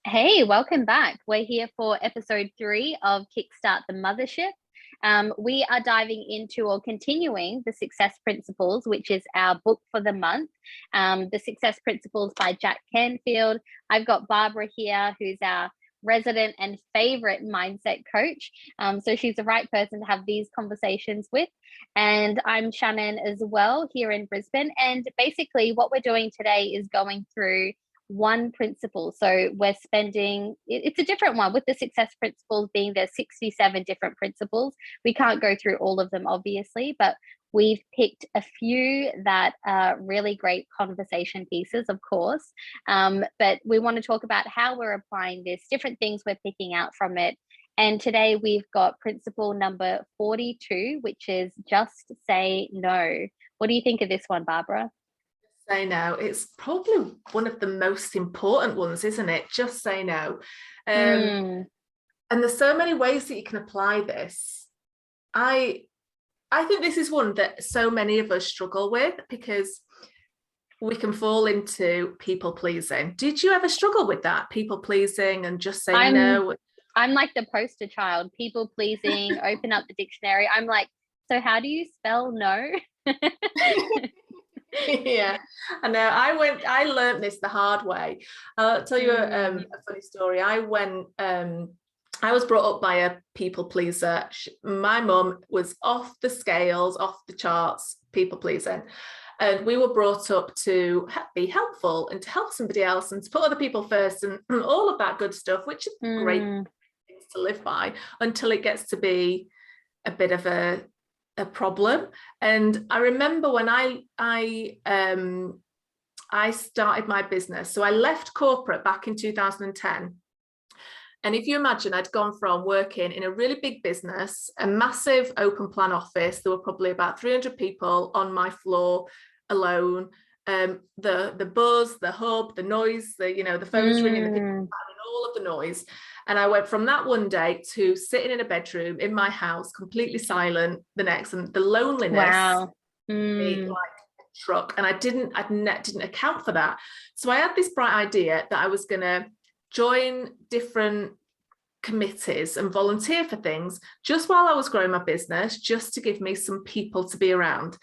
Hey, welcome back. We're here for episode 3 of Kickstart the Mothership. We are diving into or continuing the Success Principles, which is our book for the month. The Success Principles by Jack Canfield. I've got Barbara here, who's our resident and favorite mindset coach. So she's the right person to have these conversations with. And I'm Shannon as well here in Brisbane. And basically, what we're doing today is going through one principle. So we're spending, it's a different one with the success principles being there's 67 different principles. We can't go through all of them, obviously, but we've picked a few that are really great conversation pieces, of course. But we want to talk about how we're applying this, different things we're picking out from it. And today we've got principle number 42, which is just say no. What do you think of this one, Barbara? Say no. It's probably one of the most important ones, isn't it? Just say no. And there's so many ways that you can apply this. I think this is one that so many of us struggle with because we can fall into people pleasing. Did you ever struggle with that? People pleasing and just saying no? I'm like the poster child, people pleasing, open up the dictionary. I'm like, so how do you spell no? Yeah, I know. I learned this the hard way. I'll tell you a funny story. I was brought up by a people pleaser. My mum was off the scales, off the charts, people pleasing. And we were brought up to be helpful and to help somebody else and to put other people first and all of that good stuff, which is great things to live by until it gets to be a bit of a problem. And I remember when I started my business, so I left corporate back in 2010. And if you imagine, I'd gone from working in a really big business, a massive open plan office. There were probably about 300 people on my floor alone. The buzz, the hub, the noise, the phones ringing, the people, all of the noise. And I went from that one day to sitting in a bedroom in my house, completely silent the next, and the loneliness made like a truck. And I didn't account for that. So I had this bright idea that I was going to join different committees and volunteer for things just while I was growing my business, just to give me some people to be around.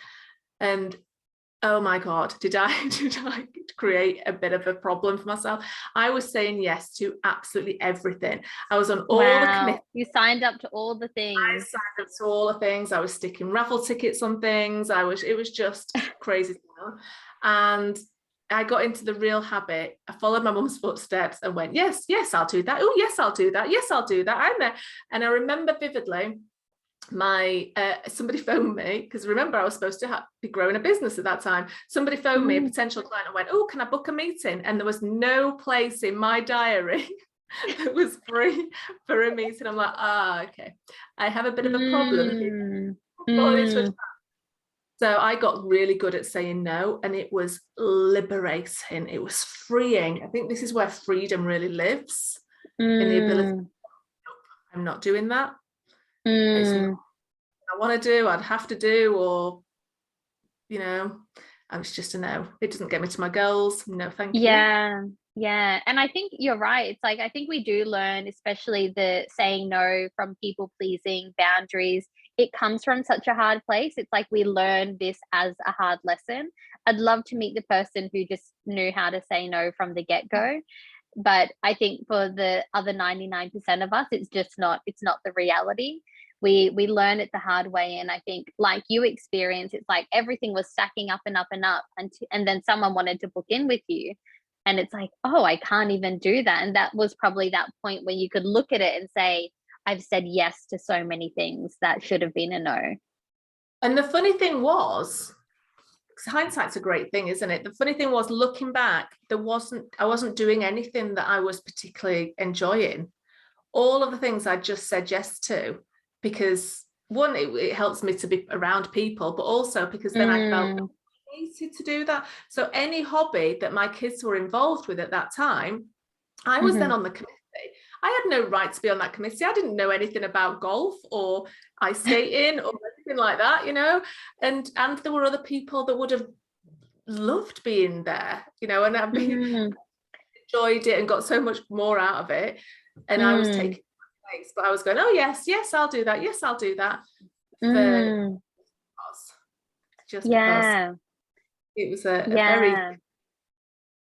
And oh my God, did I create a bit of a problem for myself? I was saying yes to absolutely everything. I was on all the committees. You signed up to all the things. I signed up to all the things. I was sticking raffle tickets on things. It was just crazy. And I got into the real habit. I followed my mum's footsteps and went, yes, I'll do that. Oh, yes, I'll do that. Yes, I'll do that. I'm there. And I remember vividly, somebody phoned me, because remember I was supposed to be growing a business at that time. Somebody phoned me, a potential client, and went, oh, can I book a meeting? And there was no place in my diary that was free for a meeting. I'm like, okay, I have a bit of a problem here. So I got really good at saying no, and it was liberating. It was freeing. I think this is where freedom really lives, in the ability. I'm not doing that. It's not what I want to do, I'd have to do, or I was just a no. It doesn't get me to my goals. No, thank you. Yeah. And I think you're right. It's like, I think we do learn, especially the saying no from people pleasing, boundaries. It comes from such a hard place. It's like we learn this as a hard lesson. I'd love to meet the person who just knew how to say no from the get-go. But I think for the other 99% of us, it's not the reality. We learn it the hard way. And I think, like you experience, it's like everything was stacking up and up and up. And then someone wanted to book in with you. And it's like, oh, I can't even do that. And that was probably that point where you could look at it and say, I've said yes to so many things that should have been a no. And the funny thing was, hindsight's a great thing, isn't it? The funny thing was, looking back, I wasn't doing anything that I was particularly enjoying. All of the things I just said yes to, because one, it helps me to be around people, but also because then I felt needed to do that. So any hobby that my kids were involved with at that time, I was then on the committee. I had no right to be on that committee. I didn't know anything about golf or ice skating or anything like that, and there were other people that would have loved being there, and I'd be enjoyed it and got so much more out of it. And I was taking place, but I was going, oh yes, I'll do that. Yes, I'll do that. Just because it was a very,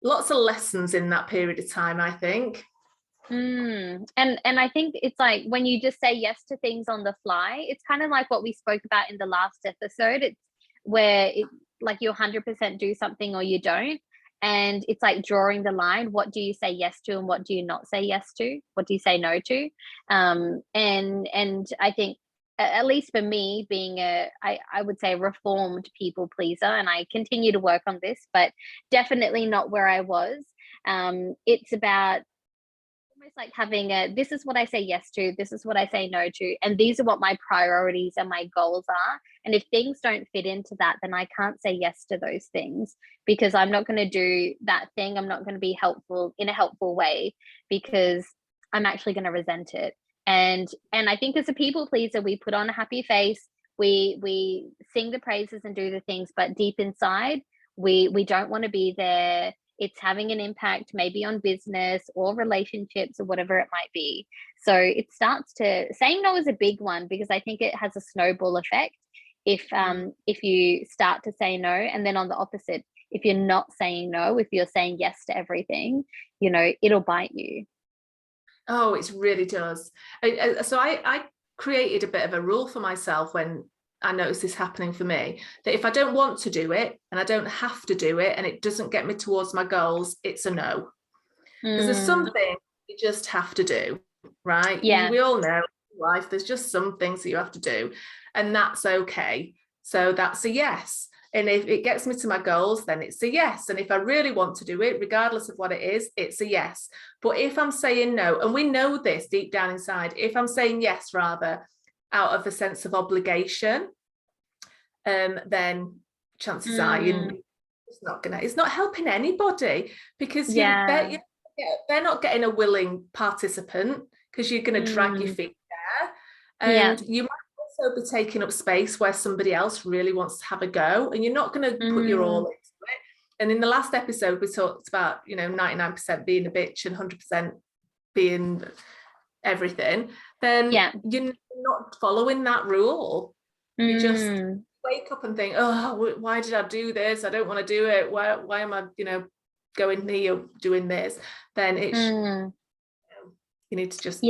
lots of lessons in that period of time, I think. And I think it's like when you just say yes to things on the fly, it's kind of like what we spoke about in the last episode. It's where it like you 100% do something or you don't. And it's like drawing the line. What do you say yes to and what do you not say yes to? What do you say no to? And I think at least for me, being I would say reformed people pleaser, and I continue to work on this, but definitely not where I was. It's about almost like having this is what I say yes to, this is what I say no to, and these are what my priorities and my goals are. And if things don't fit into that, then I can't say yes to those things, because I'm not going to do that thing. I'm not going to be helpful in a helpful way, because I'm actually going to resent it. And I think as a people pleaser, we put on a happy face, we sing the praises and do the things, but deep inside we don't want to be there. It's having an impact maybe on business or relationships or whatever it might be. So it starts to, saying no is a big one, because I think it has a snowball effect. If you start to say no, and then on the opposite, if you're not saying no, if you're saying yes to everything, it'll bite you. Oh, it really does. So I created a bit of a rule for myself when I noticed this happening for me, that if I don't want to do it and I don't have to do it and it doesn't get me towards my goals, it's a no. Because there's something you just have to do, right? Yeah. We all know in life there's just some things that you have to do, and that's okay. So that's a yes. And if it gets me to my goals, then it's a yes. And if I really want to do it, regardless of what it is, it's a yes. But if I'm saying no, and we know this deep down inside, if I'm saying yes rather out of a sense of obligation, then chances are it's not helping anybody, because they're not getting a willing participant, because you're going to drag your feet there, and you might also be taking up space where somebody else really wants to have a go, and you're not going to put your all into it. And in the last episode we talked about 99% being a bitch and 100% being everything. Then you're not following that rule. You just wake up and think, oh, why did I do this? I don't want to do it. Why am I going here doing this? Then it's you need to just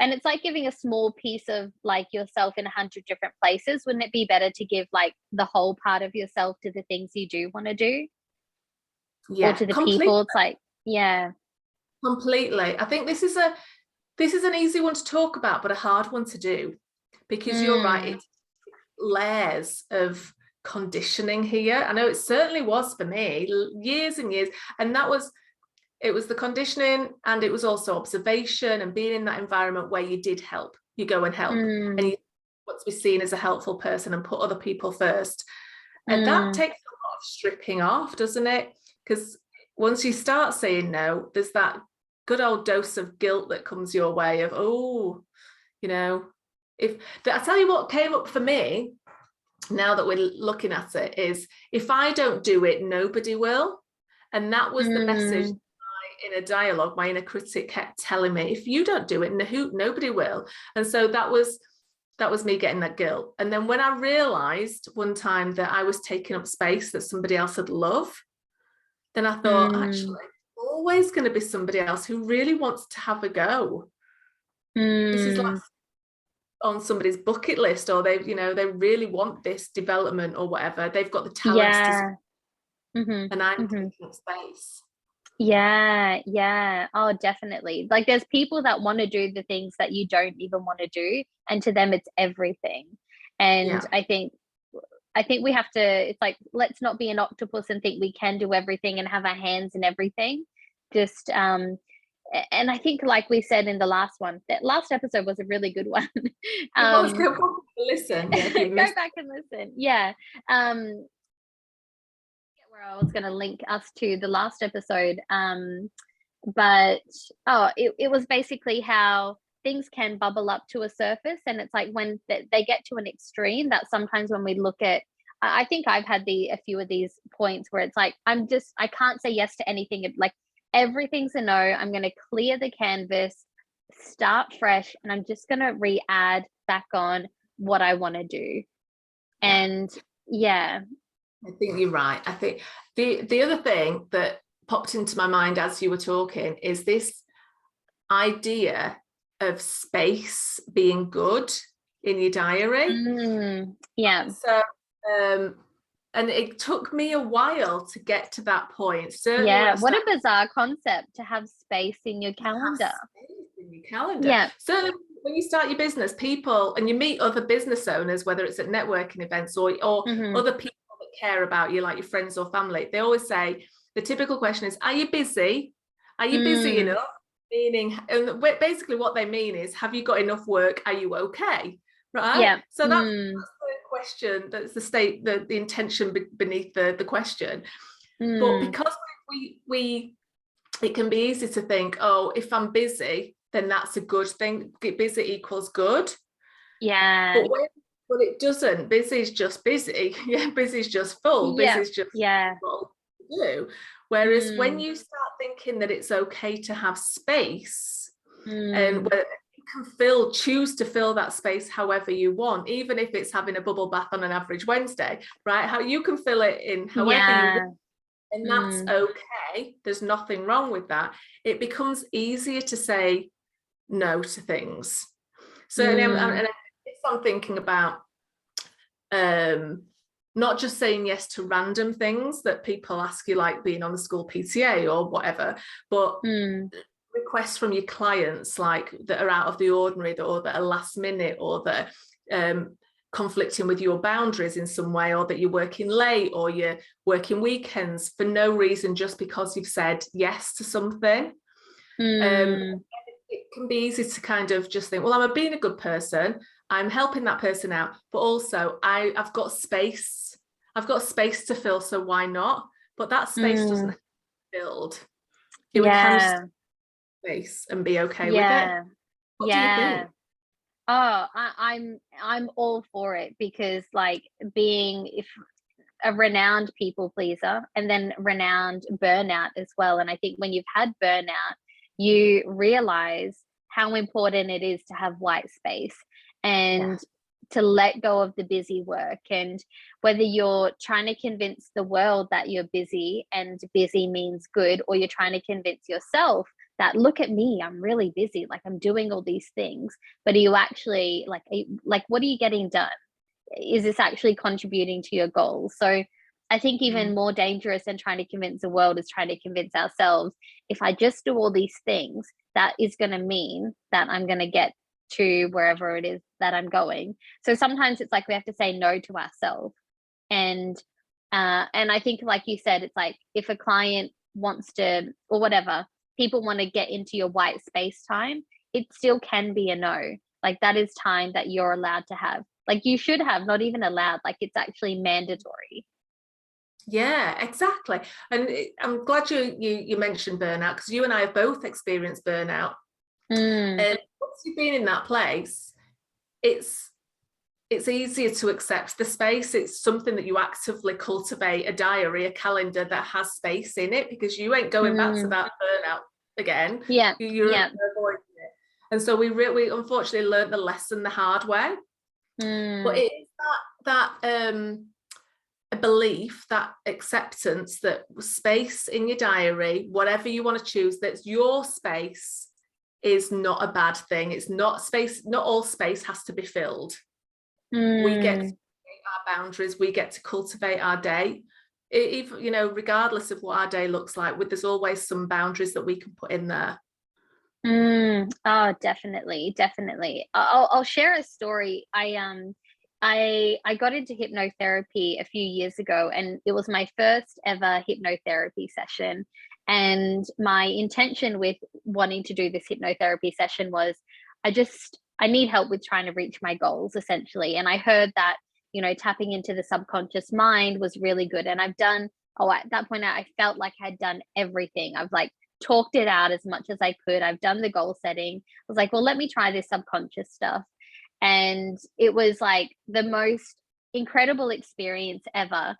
and it's like giving a small piece of like yourself in 100 different places. Wouldn't it be better to give like the whole part of yourself to the things you do want to do, or to the people? It's like completely. I think this is an easy one to talk about, but a hard one to do, because you're right, it's layers of conditioning here. I know it certainly was for me, years and years, and it was the conditioning, and it was also observation and being in that environment where you did help. You go and help, and you want to be seen as a helpful person and put other people first. And that takes a lot of stripping off, doesn't it? Because once you start saying no, there's that good old dose of guilt that comes your way of, I tell you what came up for me now that we're looking at it is, if I don't do it, nobody will. And that was the message in a dialogue my inner critic kept telling me, if you don't do it, nobody will. And so that was me getting that guilt. And then when I realized one time that I was taking up space that somebody else would love, then I thought, actually, always going to be somebody else who really wants to have a go. This is like on somebody's bucket list, or they really want this development or whatever. They've got the talents and I'm taking up space. Oh, definitely. Like there's people that want to do the things that you don't even want to do, and to them it's everything. And I think we have to, it's like, let's not be an octopus and think we can do everything and have our hands in everything. Just and I think, like we said in the last one, that last episode was a really good one. Go back and listen. Go back and listen. Where I was going to link us to the last episode, but it was basically how things can bubble up to a surface, and it's like when they get to an extreme, that sometimes when we look at I think I've had a few of these points where it's like, I can't say yes to anything. Like everything's a no. I'm going to clear the canvas, start fresh, and I'm just going to re-add back on what I want to do. And yeah. I think you're right. I think the other thing that popped into my mind as you were talking is this idea of space being good in your diary. Yeah. So, and it took me a while to get to that point. Certainly, yeah. What a bizarre concept to have space in your calendar. Yeah. So when you start your business, people, and you meet other business owners, whether it's at networking events or other people that care about you, like your friends or family, they always say the typical question is, "Are you busy? Are you busy enough?" Meaning, and basically what they mean is, have you got enough work? Are you okay? Right? Yeah. So that's the question. That's the intention beneath the question. But because we it can be easy to think, oh, if I'm busy, then that's a good thing. Busy equals good. Yeah. But it doesn't. Busy is just busy. Yeah, busy is just full. Busy is just full to do. Whereas when you start thinking that it's okay to have space, and where you can choose to fill that space however you want, even if it's having a bubble bath on an average Wednesday, right? How you can fill it in however you want. And that's okay. There's nothing wrong with that. It becomes easier to say no to things. Certainly, and if I'm thinking about not just saying yes to random things that people ask you, like being on the school PTA or whatever, but requests from your clients, like that are out of the ordinary, or that are last minute, or that conflicting with your boundaries in some way, or that you're working late, or you're working weekends for no reason, just because you've said yes to something. It can be easy to kind of just think, well, I'm being a good person, I'm helping that person out, but also I've got space to fill, so why not? But that space doesn't have to be filled. We can space and be okay with it. What do you think? Oh, I'm all for it, because like being a renowned people pleaser and then renowned burnout as well. And I think when you've had burnout, you realize how important it is to have white space and to let go of the busy work. And whether you're trying to convince the world that you're busy and busy means good, or you're trying to convince yourself that, look at me, I'm really busy, like I'm doing all these things, but are you actually like what are you getting done? Is this actually contributing to your goals? So I think even more dangerous than trying to convince the world is trying to convince ourselves, if I just do all these things, that is going to mean that I'm going to get to wherever it is that I'm going. So sometimes it's like we have to say no to ourselves. And I think, like you said, it's like if a client wants to, or whatever, people want to get into your white space time, it still can be a no. Like that is time that you're allowed to have. Like you should have, not even allowed, like it's actually mandatory. Yeah, exactly. And I'm glad you mentioned burnout, because you and I have both experienced burnout. And once you've been in that place, it's easier to accept the space. It's something that you actively cultivate, a diary, a calendar that has space in it, because you ain't going back to that burnout again. You're avoiding it. And so we unfortunately learned the lesson the hard way. But it is that a belief, that acceptance, that space in your diary, whatever you want to choose, that's your space, is not a bad thing. It's not space. Not all space has to be filled. We get to create our boundaries. We get to cultivate our day. Even, regardless of what our day looks like, there's always some boundaries that we can put in there. Oh, definitely. I'll share a story. I got into hypnotherapy a few years ago, and it was my first ever hypnotherapy session. And my intention with wanting to do this hypnotherapy session was, I need help with trying to reach my goals, essentially. And I heard that, tapping into the subconscious mind was really good. And at that point, I felt like I'd done everything. I've like talked it out as much as I could. I've done the goal setting. I was like, well, let me try this subconscious stuff. And it was like the most incredible experience ever,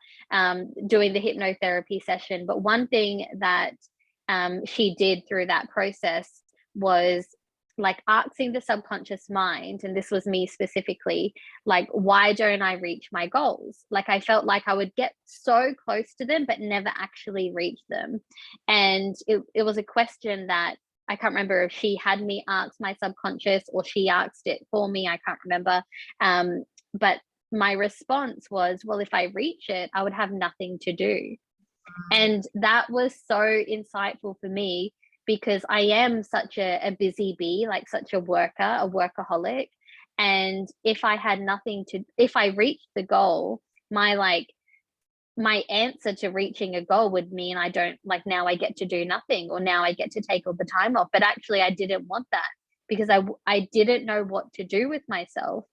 doing the hypnotherapy session. But one thing that she did through that process was like asking the subconscious mind, and this was me specifically, like, why don't I reach my goals? Like, I felt like I would get so close to them but never actually reach them. And it was a question that I can't remember if she had me ask my subconscious or she asked it for me. I can't remember. But my response was, well, if I reach it, I would have nothing to do. And that was so insightful for me, because I am such a busy bee, like such a worker, a workaholic. And if I had nothing to, if I reached the goal, my answer to reaching a goal would mean I don't, like, now I get to do nothing, or now I get to take all the time off. But actually I didn't want that, because I didn't know what to do with myself.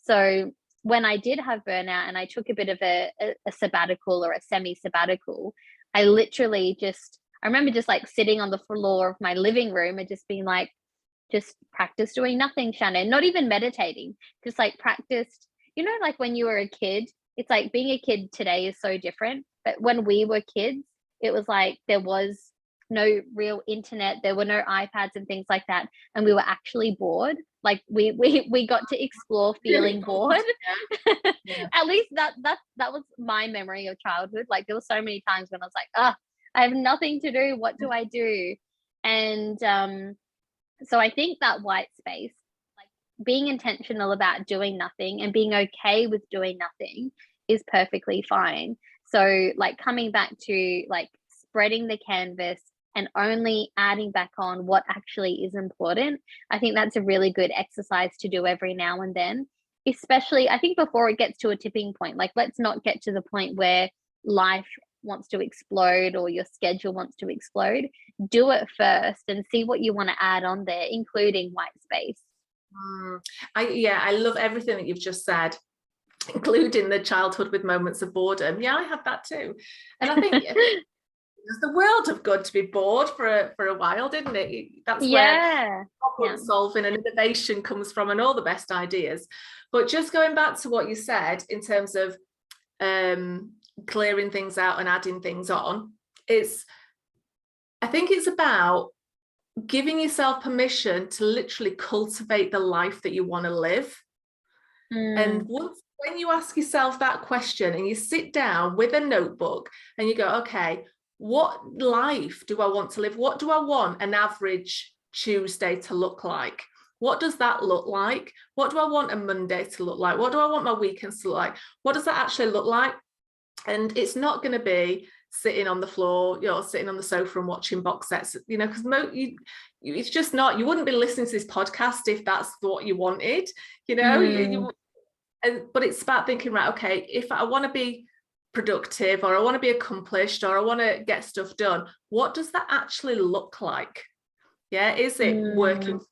So when I did have burnout and I took a bit of a sabbatical or a semi-sabbatical, I literally just, I remember just like sitting on the floor of my living room and just being like, just practice doing nothing, Shannon, not even meditating, just like practiced, like when you were a kid, it's like being a kid today is so different. But when we were kids, it was like there was no real internet, there were no iPads and things like that, and we were actually bored. Like we got to explore feeling bored. Yeah. At least that was my memory of childhood. Like there were so many times when I was like, I have nothing to do. What do I do? And so I think that white space, like being intentional about doing nothing and being okay with doing nothing, is perfectly fine. So like coming back to like spreading the canvas and only adding back on what actually is important, I think that's a really good exercise to do every now and then. Especially, I think before it gets to a tipping point, like let's not get to the point where life wants to explode or your schedule wants to explode. Do it first and see what you want to add on there, including white space. I love everything that you've just said, including the childhood with moments of boredom. Yeah, I had that too. And I think there's the world of good to be bored for a while, didn't it? That's where problem solving and innovation comes from, and all the best ideas. But just going back to what you said in terms of clearing things out and adding things on, I think it's about giving yourself permission to literally cultivate the life that you want to live. And when you ask yourself that question and you sit down with a notebook and you go, okay, what life do I want to live? What do I want an average Tuesday to look like? What does that look like? What do I want a Monday to look like? What do I want my weekends to look like? What does that actually look like? And it's not going to be sitting on the floor, sitting on the sofa and watching box sets, because it's just not. You wouldn't be listening to this podcast if that's what you wanted, but it's about thinking, right, okay, if I want to be productive, or I want to be accomplished, or I want to get stuff done, what does that actually look like? Yeah, is it working from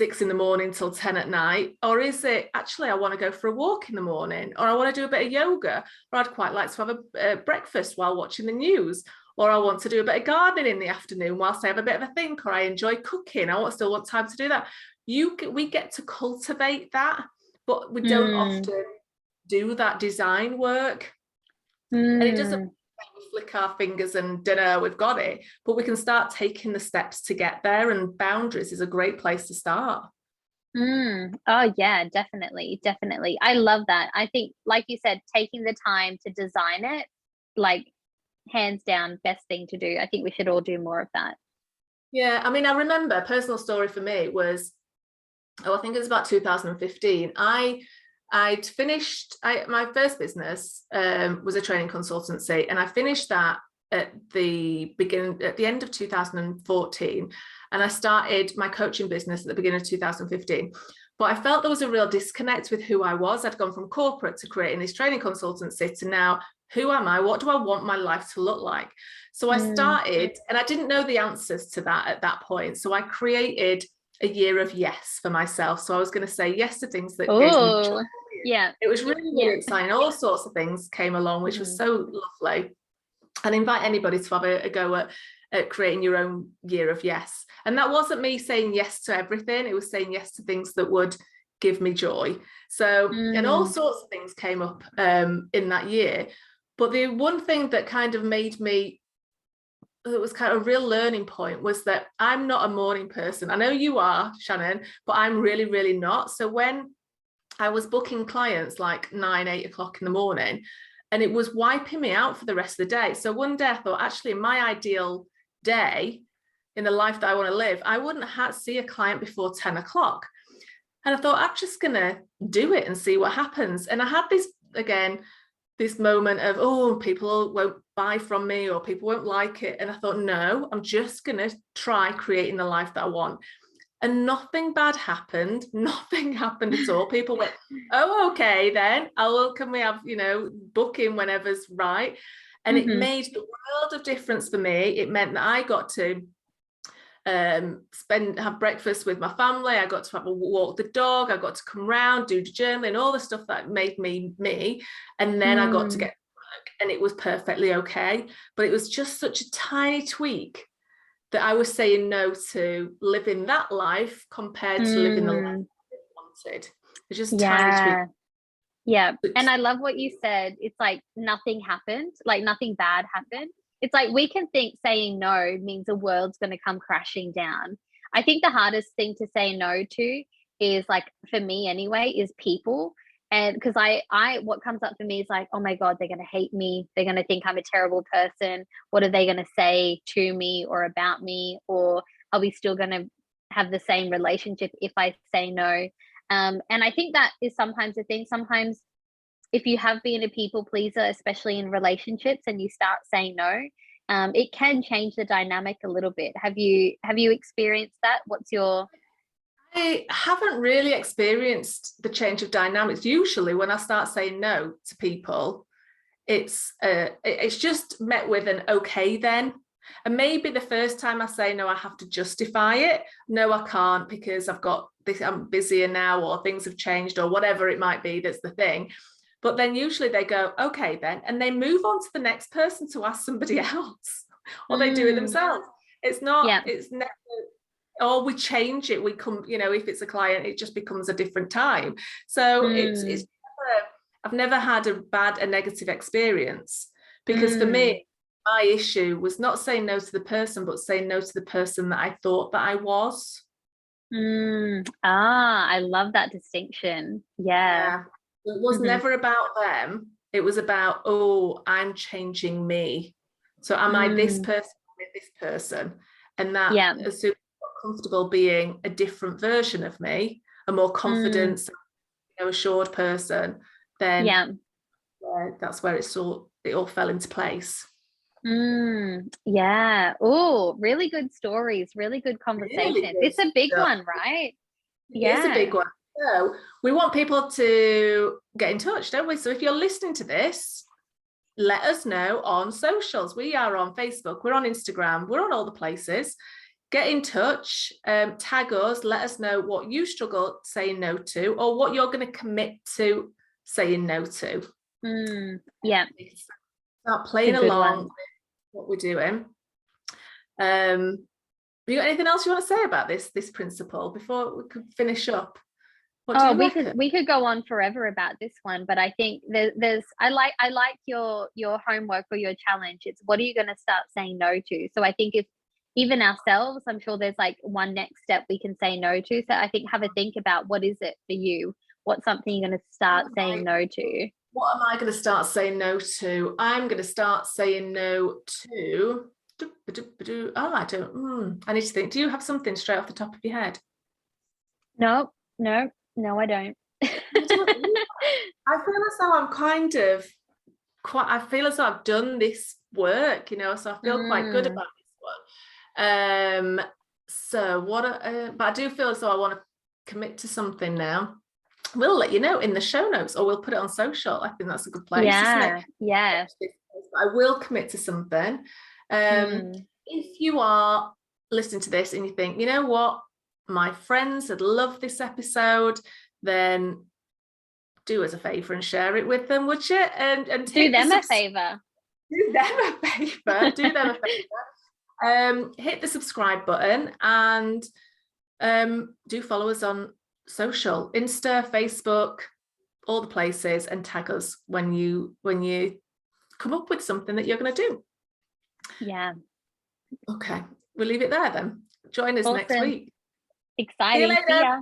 6 a.m. till 10 p.m, or is it actually I want to go for a walk in the morning, or I want to do a bit of yoga, or I'd quite like to have a breakfast while watching the news, or I want to do a bit of gardening in the afternoon whilst I have a bit of a think, or I enjoy cooking, I still want time to do that. We get to cultivate that, but we don't often do that design work. And it doesn't flick our fingers and dinner, we've got it, but we can start taking the steps to get there, and boundaries is a great place to start. Oh yeah, definitely. I love that. I think, like you said, taking the time to design it, like hands down best thing to do. I think we should all do more of that. Yeah, I mean, I remember a personal story for me was, I think it was about 2015. I'd finished my first business was a training consultancy, and I finished that at the end of 2014, and I started my coaching business at the beginning of 2015. But I felt there was a real disconnect with who I was. I'd gone from corporate to creating this training consultancy to now, who am I? What do I want my life to look like? So I started, and I didn't know the answers to that at that point. So I created a year of yes for myself. So I was going to say yes to things that gave me joy. Yeah, it was really exciting. All sorts of things came along, which was so lovely. And invite anybody to have a go at creating your own year of yes. And that wasn't me saying yes to everything. It was saying yes to things that would give me joy. So, and all sorts of things came up in that year. But the one thing that kind of made me, it was kind of a real learning point, was that I'm not a morning person. I know you are, Shannon, but I'm really, really not. So when I was booking clients like 9-8 o'clock in the morning, and it was wiping me out for the rest of the day. So one day I thought, actually, in my ideal day, in the life that I want to live, I wouldn't see a client before 10 o'clock. And I thought, I'm just going to do it and see what happens. And I had this moment of, oh, people won't buy from me, or people won't like it. And I thought, no, I'm just going to try creating the life that I want. And nothing bad happened. Nothing happened at all. People went, oh, okay, then can we have, booking whenever's right. And it made the world of difference for me. It meant that I got to have breakfast with my family. I got to have a walk the dog. I got to come round, do journaling, all the stuff that made me me. And then I got to get to work, and it was perfectly okay. But it was just such a tiny tweak that I was saying no to living that life compared to living the life I wanted. It's just tiny tweak. Yeah. And I love what you said. It's like nothing happened, like nothing bad happened. It's like we can think saying no means the world's going to come crashing down. I think the hardest thing to say no to is, like, for me anyway, is people. And because what comes up for me is like, oh my God, they're going to hate me. They're going to think I'm a terrible person. What are they going to say to me or about me? Or are we still going to have the same relationship if I say no? And I think that is sometimes the thing. Sometimes if you have been a people pleaser, especially in relationships, and you start saying no, it can change the dynamic a little bit. Have you experienced that? I haven't really experienced the change of dynamics. Usually when I start saying no to people, it's just met with an okay then. And maybe the first time I say no, I have to justify it. No, I can't, because I've got this, I'm busier now, or things have changed, or whatever it might be. That's the thing. But then usually they go, okay then, and they move on to the next person to ask somebody else, or they do it themselves. It's not, it's never, or we change it. We come, if it's a client, it just becomes a different time. So it's never, I've never had a negative experience, because for me, my issue was not saying no to the person, but saying no to the person that I thought that I was. I love that distinction. Yeah. It was never about them. It was about, oh, I'm changing me. So am I this person, am I this person? And that, as soon as I'm comfortable being a different version of me, a more confident, assured person, then that's where it all fell into place. Yeah. Oh, really good stories, really good conversations. Really it's a big one, right? It's a big one. So we want people to get in touch, don't we? So if you're listening to this, let us know on socials. We are on Facebook, we're on Instagram, we're on all the places. Get in touch, tag us, let us know what you struggle saying no to, or what you're going to commit to saying no to. Start playing along with what we're doing. Have you got anything else you want to say about this principle before we could finish up? We could go on forever about this one, but I think I like your homework or your challenge. It's what are you going to start saying no to? So I think if even ourselves, I'm sure there's like one next step we can say no to. So I think have a think about, what is it for you? What's something you're going to start saying no to? What am I going to start saying no to? I'm going to start saying no to. I don't. I need to think. Do you have something straight off the top of your head? No, I don't. I feel as though I'm I feel as though I've done this work, so I feel quite good about this one. So but I do feel as though I want to commit to something now. We'll let you know in the show notes, or we'll put it on social. I think that's a good place, isn't it? Yeah. I will commit to something. If you are listening to this and you think, you know what, my friends would love this episode, then do us a favor and share it with them, would you? And do them a favor. Do them a favor. Do them a favor. Hit the subscribe button, and do follow us on social, Insta, Facebook, all the places, and tag us when you come up with something that you're going to do. Yeah. Okay, we'll leave it there then. Join us next Awesome. week. Exciting. See ya.